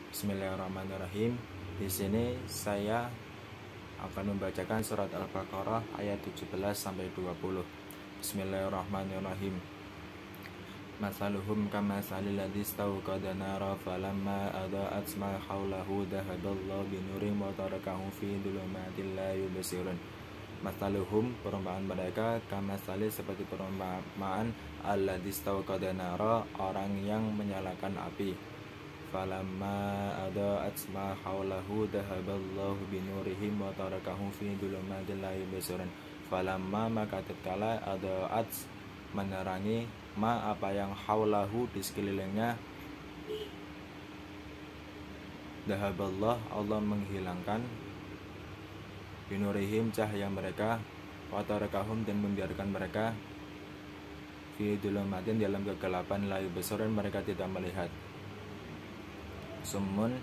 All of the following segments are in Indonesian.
Bismillahirrahmanirrahim. Di sini saya akan membacakan surat Al-Baqarah ayat 17 sampai 20. Bismillahirrahmanirrahim. Masaluhum kamasalil ladzi istawqada nara falamma adaa'at ma haulahu dhahaballahu binurihim wa tarakahum fi dhulumatin la yubsirun. Masaluhum, perumpamaan mereka, kamasali seperti perumpamaan alladzi istawqada nara, orang yang menyalakan api. Falamma adaa'at ma haulahu dhahaballahu binurihim wa tarakahum fi dhulumatin la yubsirun. Falamma, maka tatkala adaa'at menerangi ma apa yang haulahu di sekelilingnya, dhahaballah Allah menghilangkan binurihim cahaya mereka, wa tarakahum dan membiarkan mereka fi dhulumatin dalam kegelapan la yubsirun mereka tidak melihat. Summun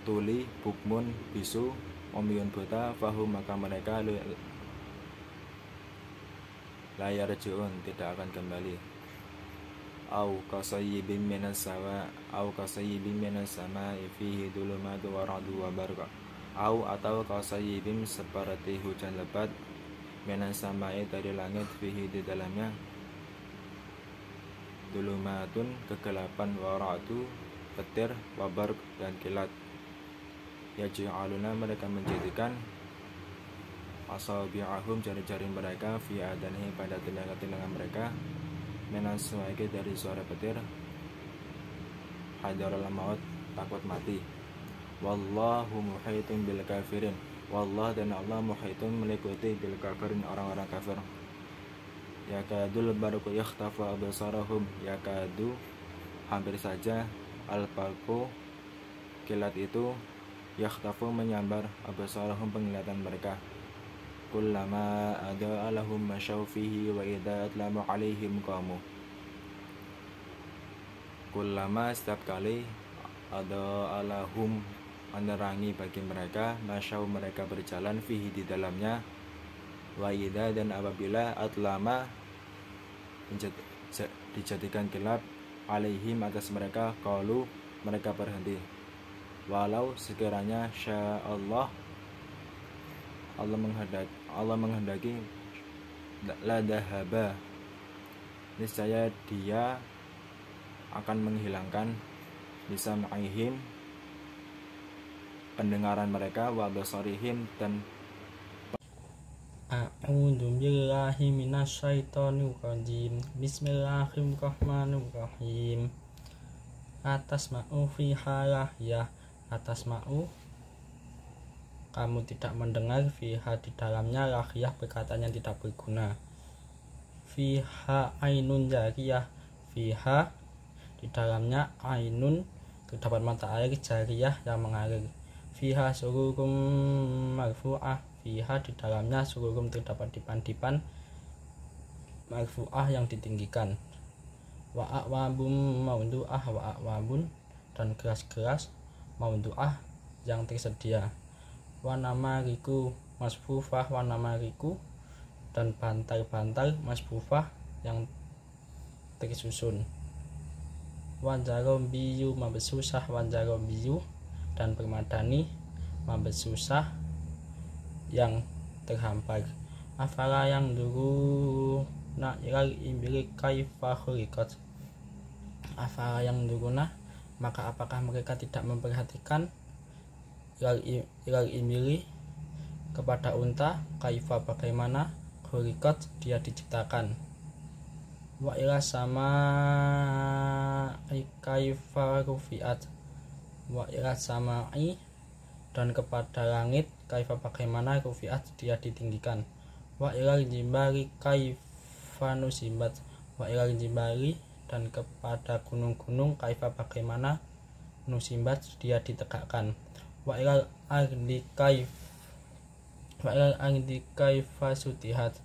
tuli bukmun bisu umyun buta fahum maka mereka la yarji'un tidak akan kembali. Au kasayyibin minas sama'i fihi dhulumatu wa ra'du wa barqa. Au atau kasayyibin seperti hujan lebat minas sama'i dari langit fihi di dalamnya dhulumatun kegelapan wa ra'du petir wa barq dan kilat. Yaj'aluna mereka menjadikan asabi'ahum jari-jari mereka fi adanihi pada telinga-telinga mereka minas suwaiki dari suara petir hadarul maut takut mati. Wallahu muhitun bil kafirin. Wallah dan Allah muhitun meliputi bil kafirin orang-orang kafir. Yakadul barqu yakhtafu absarahum. Yakadu hampir saja al-barqu kilat itu yakhtafu menyambar absarahum penglihatan mereka. Kullama ada'a lahum masyaw fihi wa idza atlamu alaihim qamu. Kullama setiap kali ada'a lahum menerangi bagi mereka masyaw mereka berjalan fihi di dalamnya wa idza dan apabila atlama dijadikan gelap alaihim atas mereka qalu mereka berhenti. Walau sekiranya sya Allah menghendaki la dahaba niscaya dia akan menghilangkan bisa ma'ihim pendengaran mereka wa basarihim dan A'udzu billahi minasyaitonir rajim. Bismillahirrahmanirrahim. Atas ma'u fi halah ya atas ma'u kamu tidak mendengar fiha di dalamnya lahiyah perkataan yang tidak berguna. Fiha ainun jariyah fiha di dalamnya ainun terdapat mata air jariyah yang mengalir. Fiha sururum marfu'ah fiha di dalamnya sururum terdapat dipan-dipan marfu'ah yang ditinggikan. Wa a'wabum maudu'ah wa a'wabun dan gelas-gelas maudu'ah yang tersedia. Wanamariku masfufah wanamariku dan bantal-bantal masfufah yang tersusun. Wanjarombiyu mabesusah wanjarombiyu dan permadani mabesusah yang terhampar. Afala yang dulu na ilal ibili kaifa khuliqat. Afala yang duruna maka apakah mereka tidak memperhatikan ilal imili kepada unta kaifa bagaimana khuliqat dia diciptakan. Wa ila sama kaifa rufiat wa ila samai dan kepada langit kaifa bagaimana rufiat dia ditinggikan. Wa ila jibali kaifa nusibat wa ila jibali dan kepada gunung-gunung kaifa bagaimana nusimbat dia ditegakkan. Wa ilal ardi kaifa sutihat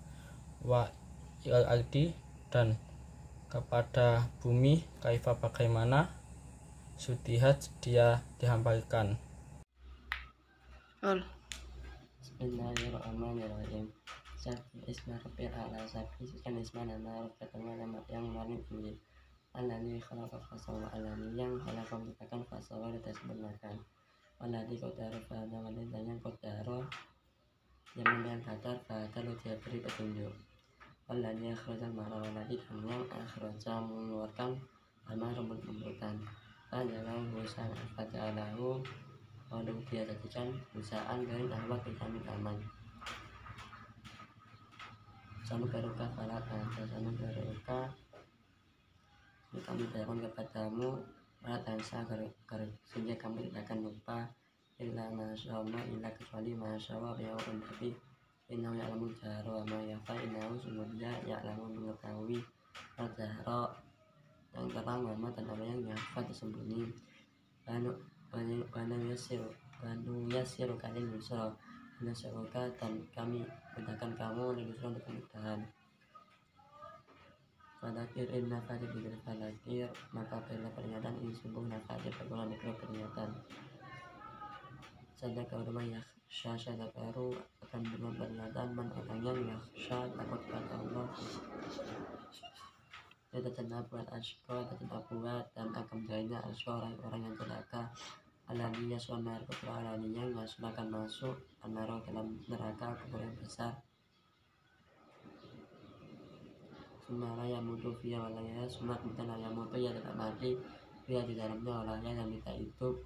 wa ilal ardi dan kepada bumi kaifa bagaimana sutihat dia dihamparkan. Bismillahirrahmanirrahim. Sabbi isma rabbil a'la. Sabbi kan isma nama rabbul yang maling tinggi. Alladzi khalaqa fasawwa. Alladzi yang khalaqa menciptakan fasawwa pada tersebut. Waladi kodaro fahana wanita yang kodaro yang menyangatar fahata lu dia beri petunjuk. Waladi akhrajal mara waladi dan yang akhraja mengeluarkan amal rumput-rumputan. Fajalahu husan fajalahu lalu dia jadikan busaan dari ahwat vitamin aman. Sanu beruka falat anta sanu beruka kami berikan kepadamu malat ansa sehingga kamu tidak akan lupa illa masyaallah illa kecuali masyaallah ya Allah Nabi innahu ya'lamu jahra wa ma yakhfa innahu sumudnya ya'lamu mengetahui al-jahra yang terang wa ma dan apa yang yakhfa tersembunyi Banu yasiru kalian yusra nasyuruka dan kami mudahkan kamu yusra untuk kemudahan. Falakir inna fadil bidil falakir maka berilah peringatan ini sungguh nafadil berulang dikira peringatan. Saja kau rumah yakhsha saja baru akan berulang peringatan man orang yang yakhsha takut pada Allah. Dia terjenabu al-ashqa dan akan menjadinya ashqa orang-orang yang celaka. Alaniya suanar kepala alaniya yang akan masuk anaro dalam neraka kubur yang besar. Sumara yang mutu via walaya sumat bukan yang mutu ya tidak mati via di dalamnya walaya yang tidak hidup.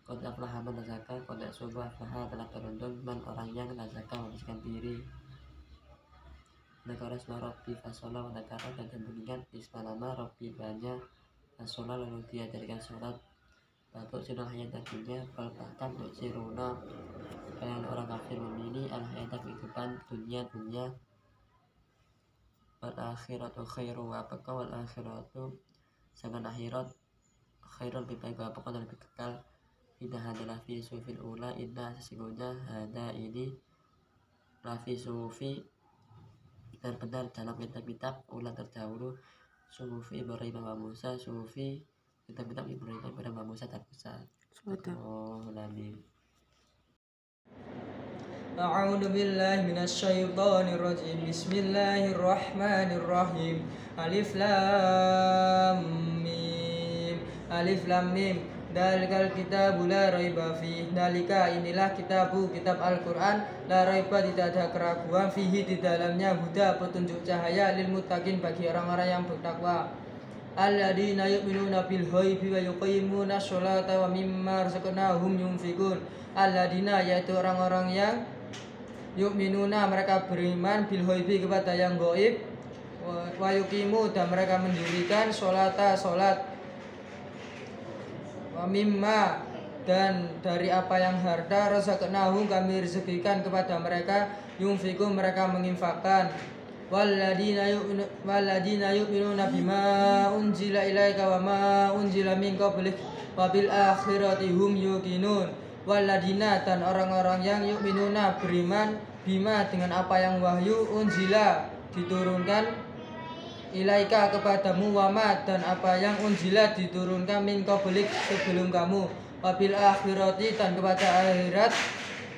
Kota aflaha man nazaka kota subuh aflaha telah beruntung man orang yang nazaka membersihkan diri. Negara semua Robbi fasola wa negara dan mengingat isma nama Robbi banyak fasola lalu dia jadikan sholat batuk sunnah hayat dunia bal bahkan siruna kalian orang kafir memilih al hayat kehidupan dunia wal akhiratu khairu wa abqa wal akhiratu sangat akhirat khairul lebih baik wa abqa dan lebih kekal. Inna hadalah fi sufil ula inna sesungguhnya hada ini lafi sufi dan benar dalam kitab-kitab ulang terdahulu sufi Ibrahim wa Musa sufi kitab-kitab Ibrahim wa Musa dan Musa. Oh Nabi. A'udzu billahi minasyaitonir rajim. Bismillahirrahmanirrahim. Alif lam mim. Alif lam mim. Dalikal kitabu la raiba fihi. Dalika inilah kitab Al-Qur'an la raiba tidak ada keraguan fihi di dalamnya huda petunjuk cahaya lil muttaqin bagi orang-orang yang bertakwa. Alladzina yu'minuna bil ghaibi wa yuqimuna sholata wa mimma razaqnahum yunfiqun. Alladzina yaitu orang-orang yang yu'minuna mereka beriman bil ghaibi kepada yang gaib wa yuqimu dan mereka mendirikan sholata salat wa mimma dan dari apa yang harta razaqnahum kami rezekikan kepada mereka yunfiqun mereka menginfakkan. Walladina yu'minuna bima unzila ilaika wa ma unzila min qablik wa bil akhirati hum yuqinun. Walladina dan orang-orang yang yu'minuna beriman bima dengan apa yang wahyu unzila diturunkan ilaika kepadamu wama dan apa yang unzila diturunkan min qablik sebelum kamu wabil akhirati dan kepada akhirat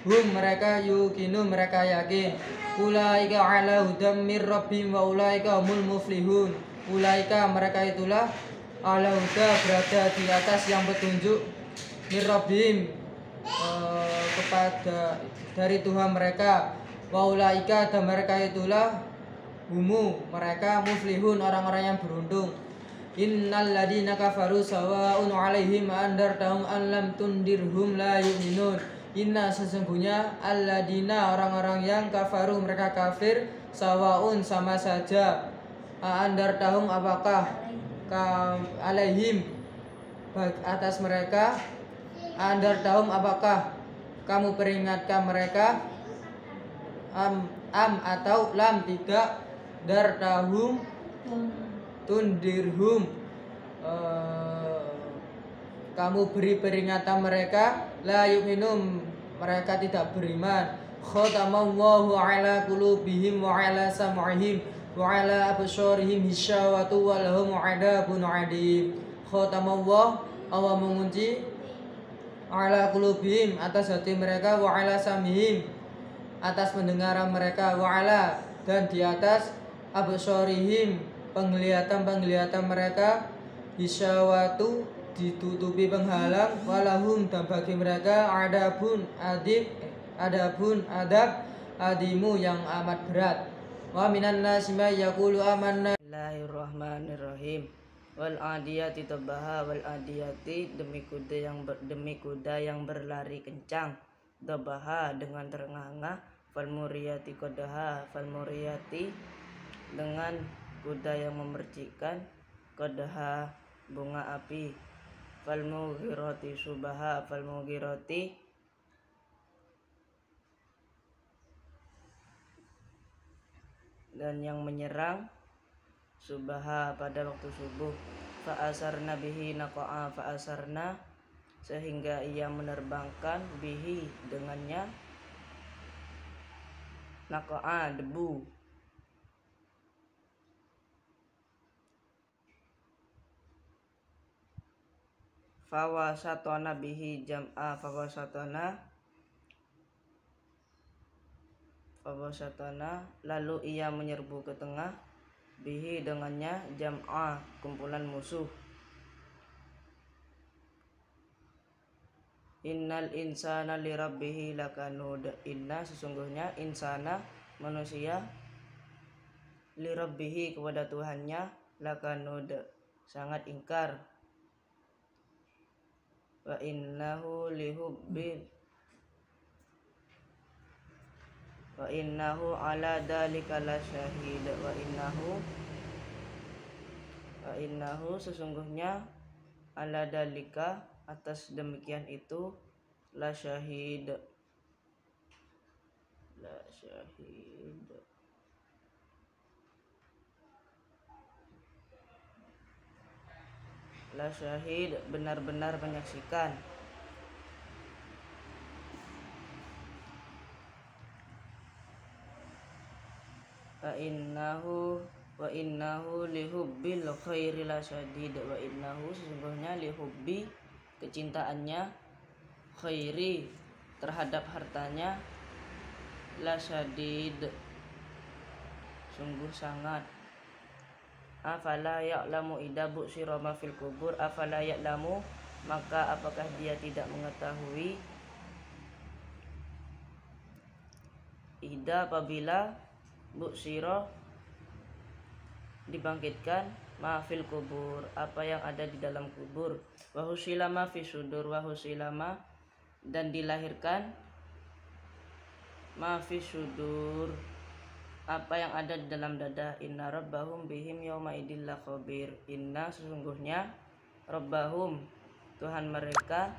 hum mereka yuqinu mereka yakin. Ulaika ala hudam mir rabbihim wa ulaika humul muflihun. Ulaika mereka itulah ala huda berada di atas yang petunjuk mir rabbihim kepada dari Tuhan mereka wa ulaika dan mereka itulah humu mereka muflihun orang-orang yang beruntung. Innal ladina kafaru sawa'un 'alaihim andartahum an lam tundirhum la yu'minun. Inna sesungguhnya alladina orang-orang yang kafaru mereka kafir sawa'un sama saja andartahum apakah alaihim atas mereka andartahum apakah kamu peringatkan mereka am atau lam tidak dartahum tundirhum kamu beri peringatan mereka la yu'minum mereka tidak beriman. Khatamallahu ala qulubihim wa ala sam'ihim wa ala absharihim hisyawatu wa lahum 'adzabun 'adim. Khatamallahu Allah mengunci ala qulubihim atas hati mereka wa ala sam'ihim atas pendengaran mereka wa ala dan di atas absharihim penglihatan mereka hisyawatu ditutupi penghalang, walahum dan bagi mereka adabun adab adimu yang amat berat. Wa minan nasi may yaqulu amanna. Bismillahirrahmanirrahim. Wal adiyati tabaha, wal adiyati demi kuda yang berlari kencang, tabaha dengan terengah-engah, fal muriyati qadaha, fal muriyati dengan kuda yang memercikkan, qadaha bunga api, fal mughirati subaha, fal mughirati dan yang menyerang, subaha pada waktu subuh, fa asarna bihi naqa'a, fa asarna sehingga ia menerbangkan, bihi dengannya, naqa'a debu, fawasatona bihi jam'a, fawasatona lalu ia menyerbu ke tengah, bihi dengannya, jam'a kumpulan musuh. Innal insana lirabbihi lakanud, inna sesungguhnya insana manusia, lirabbihi kepada Tuhannya, lakanud sangat ingkar, wa innahu ala dalika lasyahid, wa innahu sesungguhnya ala dalika atas demikian itu, lasyahid benar-benar menyaksikan. Wa innahu lihubbil khairi lasyadid, wa innahu sesungguhnya lihubbi kecintaannya, khairi terhadap hartanya, lasyadid sungguh sangat. Afala ya'lamu idza bu'syira ma fil kubur, afala ya'lamu maka apakah dia tidak mengetahui, idza apabila bu'syira dibangkitkan, ma fil kubur apa yang ada di dalam kubur, wa husila ma fi sudur, wa husila ma dan dilahirkan, ma fi sudur apa yang ada di dalam dada, inna rabbahum bihim yawma idil lakhabir, inna sesungguhnya rabbahum Tuhan mereka